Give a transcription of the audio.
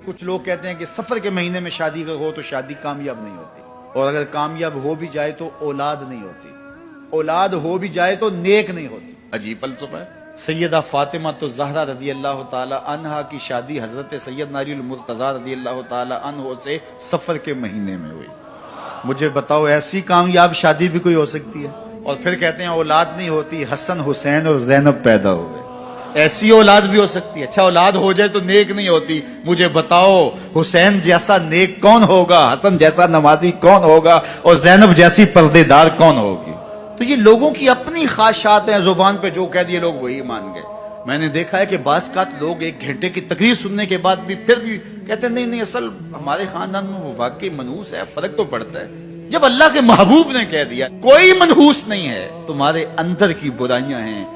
कुछ लोग कहते हैं कि सफर के महीने में शादी हो तो शादी कामयाब नहीं होती, और अगर कामयाब हो भी जाए तो औलाद नहीं होती, औलाद हो भी जाए तो नेक नहीं होती। अजीब फलसफा है। सैयदा फातिमा तो ज़हरा रदी अल्लाह ताला अन्हा की शादी हजरत सैयदना अली मुर्तज़ा रदी अल्लाह ताला अन्हो से सफर के महीने में हुई। मुझे बताओ ऐसी कामयाब शादी भी कोई हो सकती है? और फिर कहते हैं औलाद नहीं होती, हसन हुसैन और जैनब पैदा हो गए। ऐसी औलाद भी हो सकती है। अच्छा औलाद हो जाए तो नेक नहीं होती। मुझे बताओ हुसैन जैसा नेक कौन होगा, हसन जैसा नमाजी कौन होगा, और जैनब जैसी पर्देदार कौन होगी? तो ये लोगों की अपनी ख्वाहिशात हैं, जुबान पे जो कह दिए लोग वही मान गए। मैंने देखा है कि बाज़ लोग 1 घंटे की तकरीर सुनने के बाद भी फिर भी कहते हैं नहीं असल हमारे खानदान में वो वाकई मनहूस है, फर्क तो पड़ता है। जब अल्लाह के महबूब ने कह दिया कोई मनहूस नहीं है, तुम्हारे अंदर की बुराइयां हैं,